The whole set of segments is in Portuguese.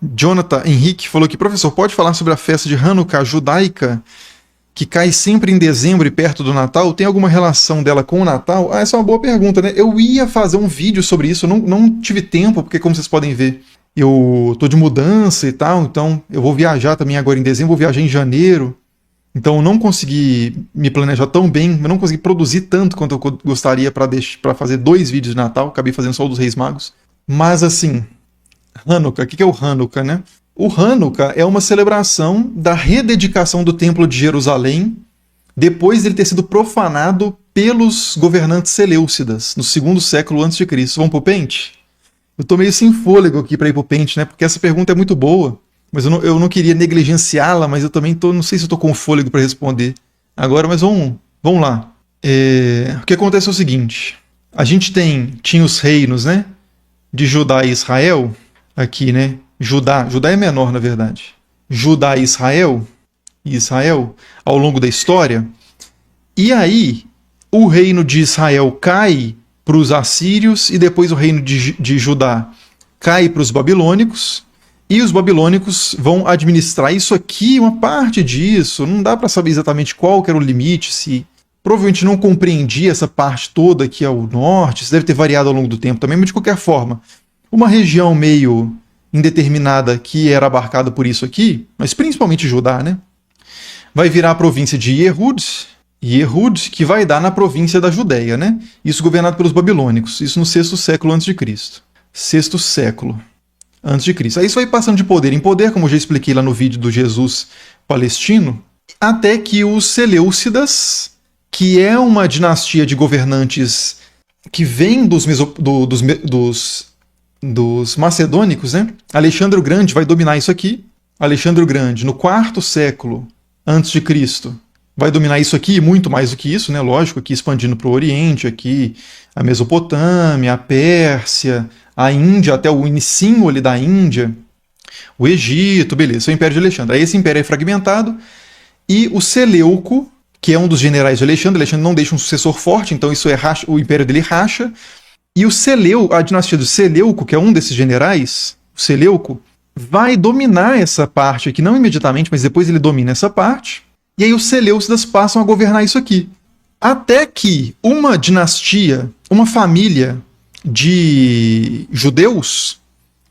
Jonathan Henrique falou que, professor, pode falar sobre a festa de Hanukkah judaica, que cai sempre em dezembro e perto do Natal? Tem alguma relação dela com o Natal? Essa é uma boa pergunta, né? Eu ia fazer um vídeo sobre isso, eu não tive tempo, porque como vocês podem ver, eu tô de mudança e tal, então eu vou viajar também agora em dezembro, vou viajar em janeiro, então eu não consegui me planejar tão bem, eu não consegui produzir tanto quanto eu gostaria para fazer 2 vídeos de Natal, acabei fazendo só o dos Reis Magos. Mas assim, Hanukkah, o que é o Hanukkah, né? O Hanukkah é uma celebração da rededicação do Templo de Jerusalém depois dele ter sido profanado pelos governantes seleucidas no 2º século a.C. Vamos pro pente? Eu tô meio sem fôlego aqui para ir pro pente, né? Porque essa pergunta é muito boa, mas eu não queria negligenciá-la, mas eu também não sei se eu tô com fôlego para responder agora, mas vamos lá. O que acontece é o seguinte, a gente tinha os reinos, né? De Judá e Israel, aqui, né? Judá é menor, na verdade. Judá e Israel, ao longo da história. E aí, o reino de Israel cai para os assírios e depois o reino de Judá cai para os babilônicos. E os babilônicos vão administrar isso aqui, uma parte disso. Não dá para saber exatamente qual que era o limite, se provavelmente não compreendia essa parte toda aqui ao norte, isso deve ter variado ao longo do tempo também, mas de qualquer forma, uma região meio indeterminada que era abarcada por isso aqui, mas principalmente Judá, né? Vai virar a província de Yehud, que vai dar na província da Judéia, né? Isso governado pelos babilônicos, isso no 6º século a.C. 6º século a.C. Aí isso vai passando de poder em poder, como eu já expliquei lá no vídeo do Jesus palestino, até que os Seleucidas, que é uma dinastia de governantes que vem dos macedônicos, né? Alexandre o Grande vai dominar isso aqui. Alexandre o Grande, no 4º século antes de Cristo, vai dominar isso aqui, muito mais do que isso, né? Lógico, aqui expandindo para o Oriente, aqui a Mesopotâmia, a Pérsia, a Índia, até o inicinho ali da Índia, o Egito, beleza, é o Império de Alexandre. Aí esse império é fragmentado e o Seleuco, que é um dos generais de Alexandre não deixa um sucessor forte, então isso o império dele racha. E a dinastia do Seleuco, que é um desses generais, o Seleuco, vai dominar essa parte aqui, não imediatamente, mas depois ele domina essa parte. E aí os Seleucidas passam a governar isso aqui. Até que uma dinastia, uma família de judeus,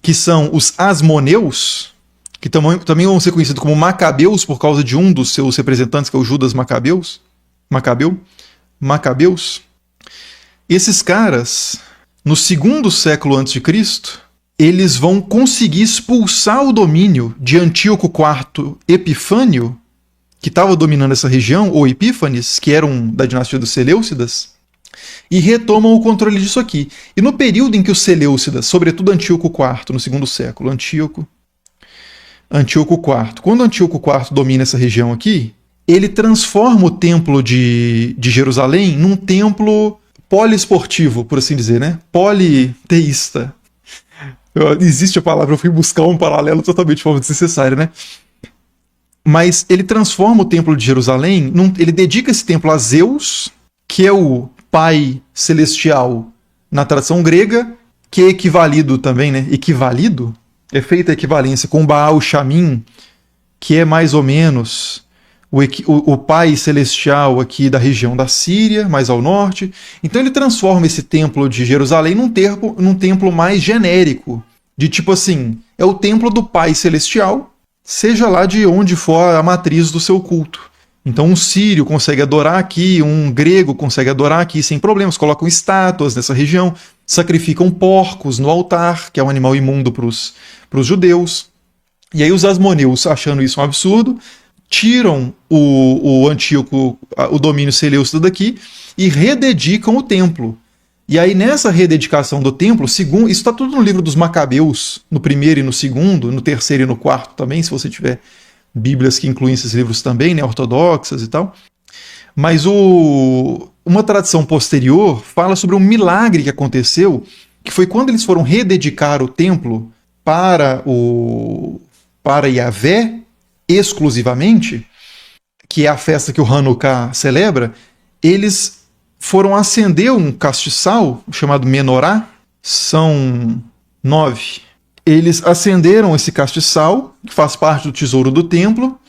que são os Asmoneus, que também vão ser conhecidos como Macabeus por causa de um dos seus representantes, que é o Judas Macabeus. Esses caras, no 2º século a.C., eles vão conseguir expulsar o domínio de Antíoco IV Epifânio, que estava dominando essa região, ou Epífanes, que era da dinastia dos Seleucidas, e retomam o controle disso aqui. E no período em que os Seleucidas, sobretudo Antíoco IV, no 2º século, Antíoco IV, quando Antíoco IV domina essa região aqui, ele transforma o templo de Jerusalém num templo poliesportivo, por assim dizer, né? Politeísta. Existe a palavra, eu fui buscar um paralelo totalmente de forma desnecessária, né? Mas ele transforma o templo de Jerusalém, ele dedica esse templo a Zeus, que é o pai celestial na tradição grega, que é equivalido também, né? Equivalido? É feita a equivalência com Baal Shamim, que é mais ou menos o pai celestial aqui da região da Síria, mais ao norte. Então ele transforma esse templo de Jerusalém num templo mais genérico, de tipo assim, é o templo do pai celestial, seja lá de onde for a matriz do seu culto. Então um sírio consegue adorar aqui, um grego consegue adorar aqui sem problemas, colocam estátuas nessa região, sacrificam porcos no altar, que é um animal imundo para os judeus. E aí os Asmoneus, achando isso um absurdo, tiram o Antíoco, o domínio seleucida daqui, e rededicam o templo. E aí nessa rededicação do templo, isso está tudo no livro dos Macabeus, no 1º e no 2º, no 3º e no 4º também, se você tiver bíblias que incluem esses livros também, né, ortodoxas e tal. Mas uma tradição posterior fala sobre um milagre que aconteceu, que foi quando eles foram rededicar o templo para Yahvé, exclusivamente, que é a festa que o Hanukkah celebra, eles foram acender um castiçal chamado menorá, são 9. eles acenderam esse castiçal, que faz parte do tesouro do templo,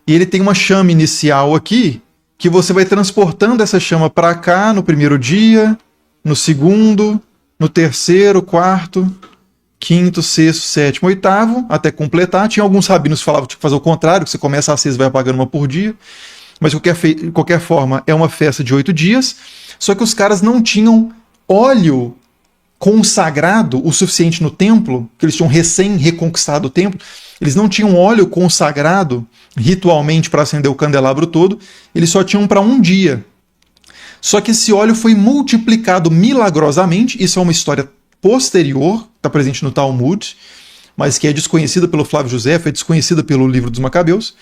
e ele tem uma chama inicial aqui, que você vai transportando essa chama para cá no primeiro dia, no segundo, no terceiro, quarto, quinto, sexto, sétimo, oitavo, até completar. Tinha alguns rabinos que falavam que tinha que fazer o contrário, que você começa a acesa e vai apagando uma por dia. Mas de qualquer forma, é uma festa de 8 dias. Só que os caras não tinham óleo consagrado o suficiente no templo, que eles tinham recém-reconquistado o templo. Eles não tinham óleo consagrado ritualmente para acender o candelabro todo. Eles só tinham para um dia. Só que esse óleo foi multiplicado milagrosamente. Isso é uma história posterior, está presente no Talmud, mas que é desconhecida pelo Flávio Josefo, é desconhecida pelo livro dos Macabeus,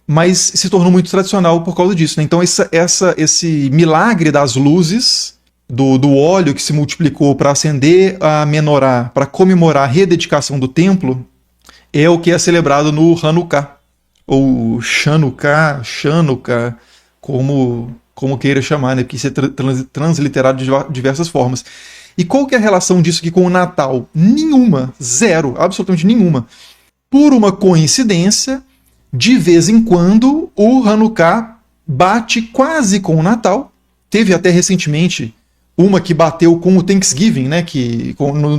mas se tornou muito tradicional por causa disso, né? Então esse milagre das luzes, do óleo que se multiplicou para acender a menorá, para comemorar a rededicação do templo, é o que é celebrado no Hanukkah, ou Chanukah, como queira chamar, né? Porque isso é transliterado de diversas formas. E qual que é a relação disso aqui com o Natal? Nenhuma, zero, absolutamente nenhuma. Por uma coincidência, de vez em quando, o Hanukkah bate quase com o Natal. Teve até recentemente uma que bateu com o Thanksgiving, né,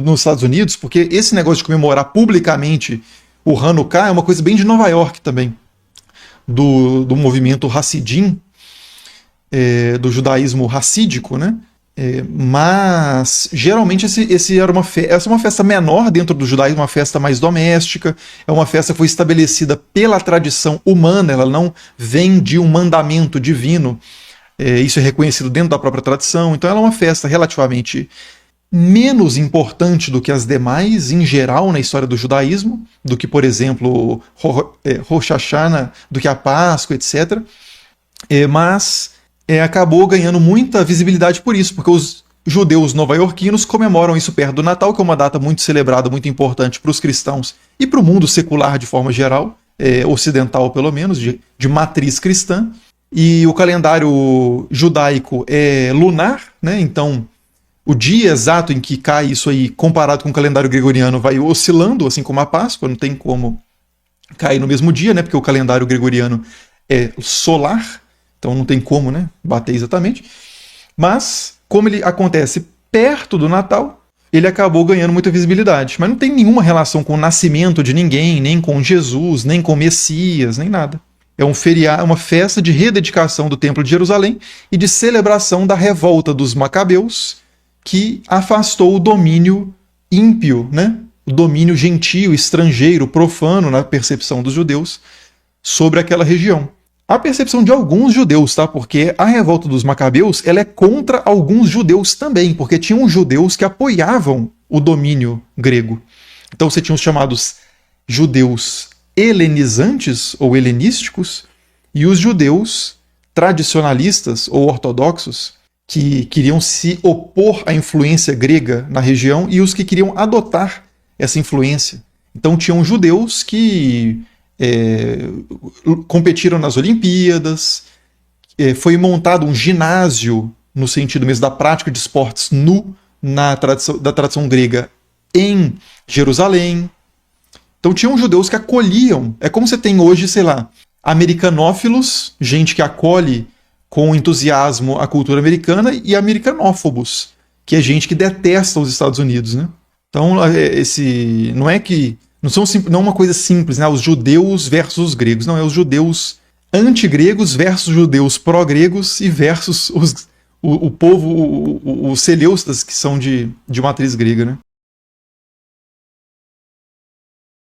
nos Estados Unidos, porque esse negócio de comemorar publicamente o Hanukkah é uma coisa bem de Nova York também, do movimento Hassidim, do judaísmo racídico, né? Mas geralmente essa é uma festa menor dentro do judaísmo, uma festa mais doméstica, é uma festa que foi estabelecida pela tradição humana, ela não vem de um mandamento divino, isso é reconhecido dentro da própria tradição, então ela é uma festa relativamente menos importante do que as demais, em geral, na história do judaísmo, do que, por exemplo, Rosh Hashanah, do que a Páscoa, etc. Mas acabou ganhando muita visibilidade por isso, porque os judeus nova-iorquinos comemoram isso perto do Natal, que é uma data muito celebrada, muito importante para os cristãos e para o mundo secular de forma geral, ocidental pelo menos, de matriz cristã. E o calendário judaico é lunar, né? Então o dia exato em que cai isso aí, comparado com o calendário gregoriano, vai oscilando, assim como a Páscoa, não tem como cair no mesmo dia, né? Porque o calendário gregoriano é solar, então não tem como, né, bater exatamente. Mas, como ele acontece perto do Natal, ele acabou ganhando muita visibilidade. Mas não tem nenhuma relação com o nascimento de ninguém, nem com Jesus, nem com Messias, nem nada. É um feriado, uma festa de rededicação do Templo de Jerusalém e de celebração da revolta dos Macabeus, que afastou o domínio ímpio, né, o domínio gentio, estrangeiro, profano, na percepção dos judeus, sobre aquela região. A percepção de alguns judeus, tá? Porque a revolta dos Macabeus ela é contra alguns judeus também, porque tinham judeus que apoiavam o domínio grego. Então você tinha os chamados judeus helenizantes ou helenísticos e os judeus tradicionalistas ou ortodoxos que queriam se opor à influência grega na região e os que queriam adotar essa influência. Então tinham judeus que competiram nas Olimpíadas, foi montado um ginásio, no sentido mesmo da prática de esportes da tradição grega em Jerusalém. Então tinham judeus que acolhiam, é como você tem hoje, sei lá, americanófilos, gente que acolhe com entusiasmo a cultura americana, e americanófobos, que é gente que detesta os Estados Unidos, né? Então não é uma coisa simples, né? Os judeus versus os gregos. Não, é os judeus antigregos versus judeus pró-gregos e versus o povo, os seleustas, que são de matriz grega, né?